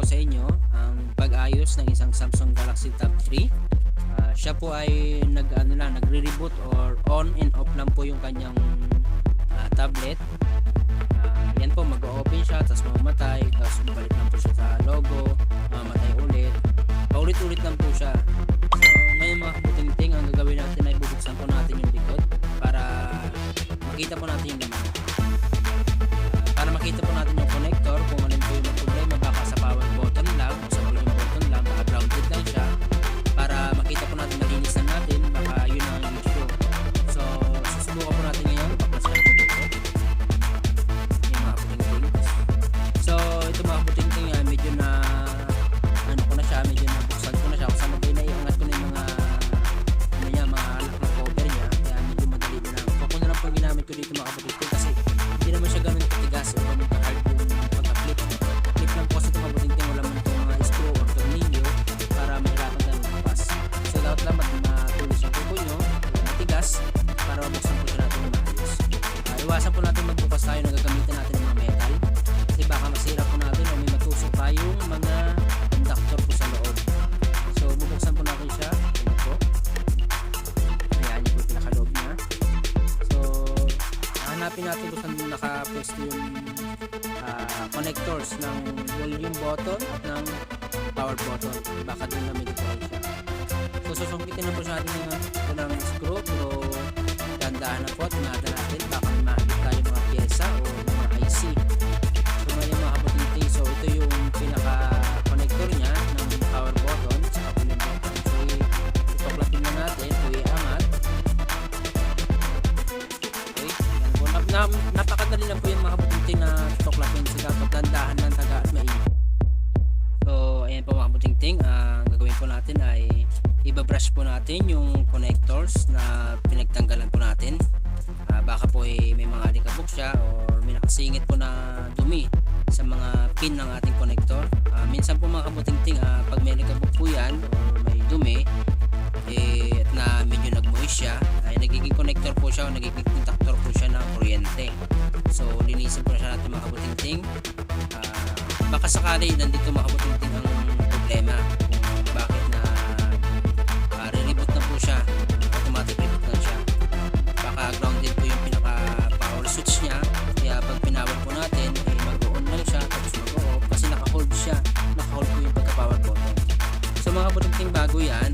ko sa inyo ang pag-ayos ng isang Samsung Galaxy Tab 3. Siya po ay nagre-reboot or on and off lang po yung kanyang tablet. Yan po, mag-open siya, tapos mamamatay, tapos balik lang po siya sa logo, mamamatay ulit. Paulit-ulit lang po siya. So ngayon mga kabuting-ting, ang gagawin natin ay bubuksan po natin yung likod para makita po natin yung laman. Para makita po natin yung connector, kung alin po yung problema, baka sa power button lang o sa volume button lang, baka grounded lang siya. Para makita po natin, malinis na natin, baka yun ang issue. So susubukan po natin ngayon, baklasan natin dito yung mga kabuting-ting. So ito mga kabuting-ting, medyo na ano ko na siya, medyo nabuksan ko na siya, kasama ko naiangat ko na yung mga mga alak na cover niya, kaya medyo madali na lang. Ako na lang po ginamit ko dito mga kabuting-ting kasi hindi naman siya ganun katigas o ganun ka-hard yung pagka-flip. Flip lang po kasi itong kabuting-ting, wala man itong mga screw or tornilyo para mahirapan tayo magbukas. So dapat lang matulis yung kuko nyo, matigas, para mabuksan po siya natin yung maayos. Iwasan po natin magbukas tayo na gagamitan natin ng mga metal kasi baka masira po natin o may matusok tayong mga conductor po sa loob. So bubuksan po natin siya. Ito po. Ayan yung po pinakaloob niya. So hanapin natin kung saan nakapwesto yung connectors ng volume button at ng power button. Baka doon na medyo siya. So susungkitin na po siya natin ng screw, pero dandahan na po at tinada natin. Baka may makikita tayo mga pyesa o mga IC. So ngayon mga kabuting-ting, so ito yung pinaka connector niya ng power button sa volume button. So ituklatin na natin, iangat. Okay, yan po. Napakadali lang po yung mga kabuting-ting na tuklatin. So dapat dandahan lang, taga at mainit. So ayan po mga kabuting-ting, ang gagawin po natin ay ibabrush po natin yung connectors na pinagtanggalan po natin. Baka po may mga alikabok siya or may nakasingit po na dumi sa mga pin ng ating connector. Minsan po mga kabuting-ting, pag may alikabok po yan or may dumi at na medyo nag-moist siya, ay nagiging connector po siya o nagiging contactor po siya ng kuryente. So linisin po siya natin mga kabuting-ting. Baka sakali nandito mga kabuting-ting ang problema kung bakit na re-reboot na po siya, automatic reboot na siya. Baka grounded po yung pinaka power switch niya, kaya pag pinawag po natin ay mag-on lang siya tapos mag-off kasi naka-hold siya, naka-hold po yung pagka-power button. So mga kabuting-ting, bago yan,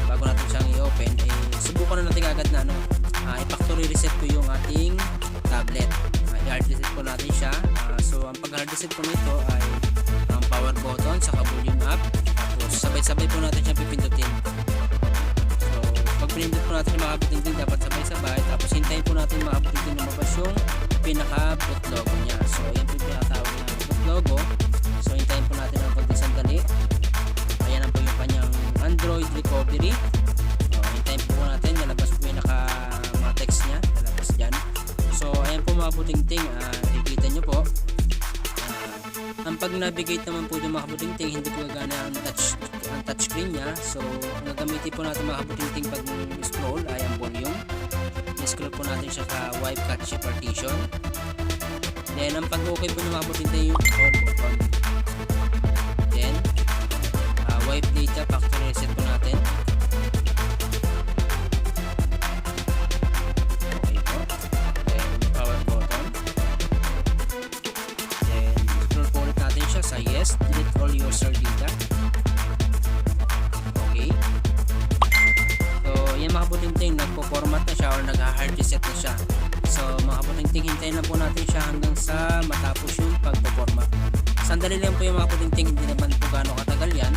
bago natin siyang i-open, subukan na natin agad na i-factory reset po yung ating tablet. I-hard reset po natin siya. So ang pag-hard reset po nito ay ang power button sa volume up, tapos sabay-sabay po natin siya pipindutin. So pag pinindot po natin yung mga kabuting-ting, dapat sabay-sabay, tapos hintayin po natin mga kabuting-ting na mabas yung pinaka-boot logo niya. So yan po yung pinakatawag na boot logo. So hintayin po natin ang konting sandali. Ayan po yung kanyang Android recovery. So hintayin po natin, lalabas po yung mga text niya, lalabas dyan. So ayan po mga kabuting-ting, nakikita nyo po. Ang pag-navigate naman po yung mga kabuting-ting, hindi po gagana ang touchscreen niya. So ang gagamitin po natin mga kabuting-ting pag scroll ay ang volume. I-scroll po natin siya ka wipe cache partition. Then ang pag-okay po ng mga kabuting-ting yung power button. Then wipe data, factory reset po natin. Okay po. Then power button. Then scroll po ulit natin siya sa yes, delete all user data. Okay. So yan mga kabuting-ting, nagpo-format na siya or nag-hard reset na siya. So mga kabuting-ting, hintayin na po natin siya hanggang sa matapos yung pagpo-format. Sandali lang po yung mga kabuting-ting, hindi naman po gaano katagal yan.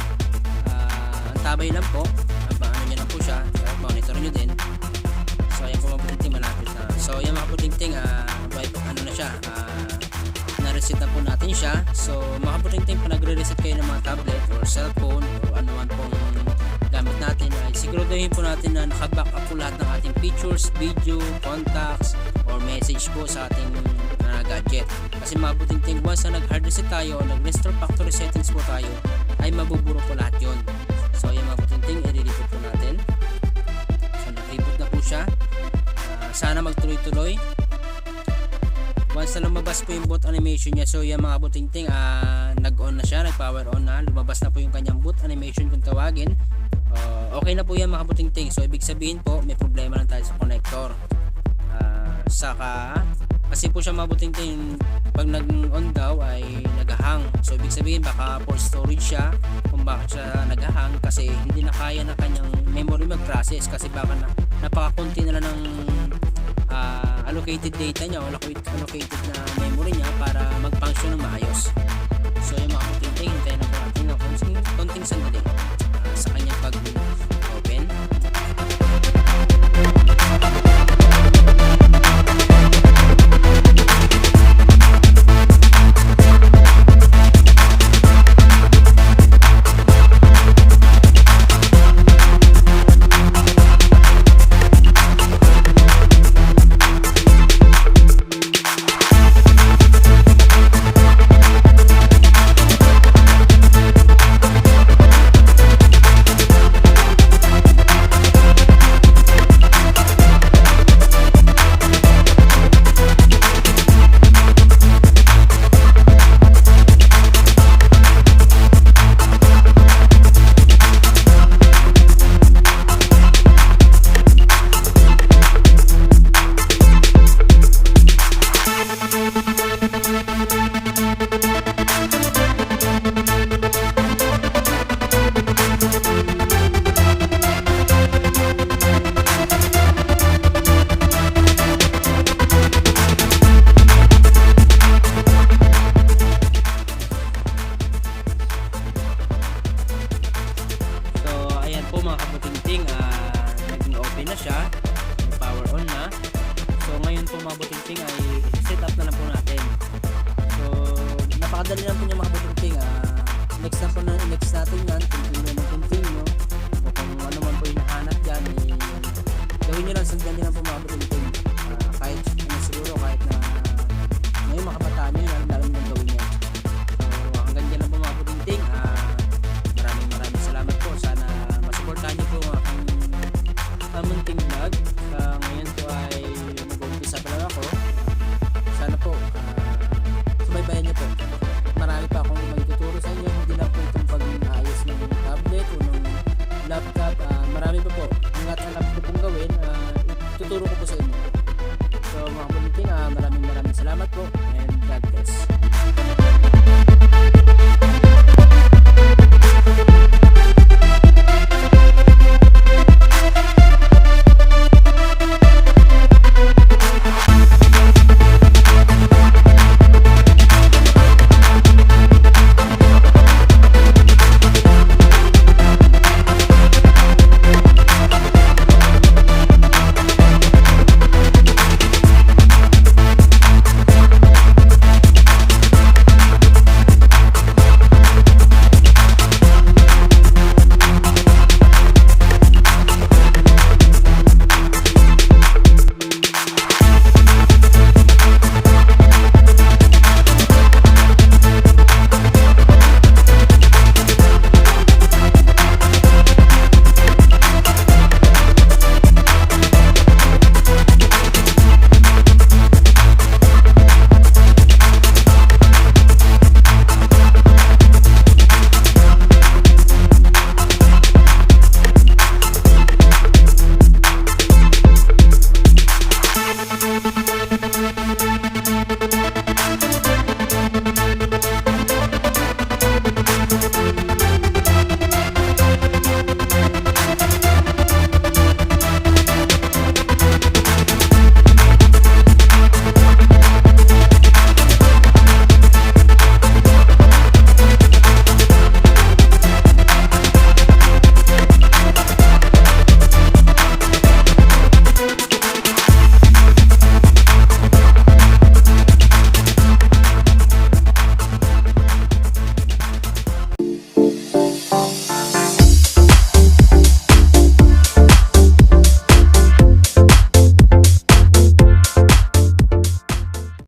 Ang tabay lang po, ano nyo lang po siya, monitor nyo din. So ayan po mga kabuting-ting, malapit na. So yan mga kabuting-ting, ano na siya, na-reset na po natin siya. So mga kabuting-ting, pa nagre-reset kayo ng mga tablet or cellphone o anuman pong gamit natin, ay siguraduhin po natin na naka-backup po lahat ng ating pictures, video, contacts or message po sa ating gadget. Kasi mga kabuting-ting, once na nag-hard reset tayo o nag-restore factory settings po tayo, ay mabuburo po lahat yon. So yung mga kabuting-ting, i-reboot po natin. So nag-reboot na po siya. Sana magtuloy-tuloy. Once na lumabas po yung boot animation niya, so yung mga kabuting-ting, nag-on na siya, power on na, lumabas na po yung kanyang boot animation kung tawagin. Okay na po yan mga kabuting-ting. So ibig sabihin po may problema lang tayo sa connector. Saka kasi po siya mga kabuting-ting, pag nag-on daw ay nag-hang. So ibig sabihin baka for storage siya kung bakit siya nag-hang, kasi hindi na kaya na kanyang memory mag-process, kasi baka napakakunti na lang ng allocated data niya o allocated na memory niya para mag-function ng maayos. So yung mga kabuting-ting, hintayin na po natin ng konting sandali sa kanyang pag-open. Mga kabuting-ting, naging open na siya, power on na. So ngayon po mga kabuting-ting ay set up na lang po natin. So napakadali lang po niya mga kabuting-ting.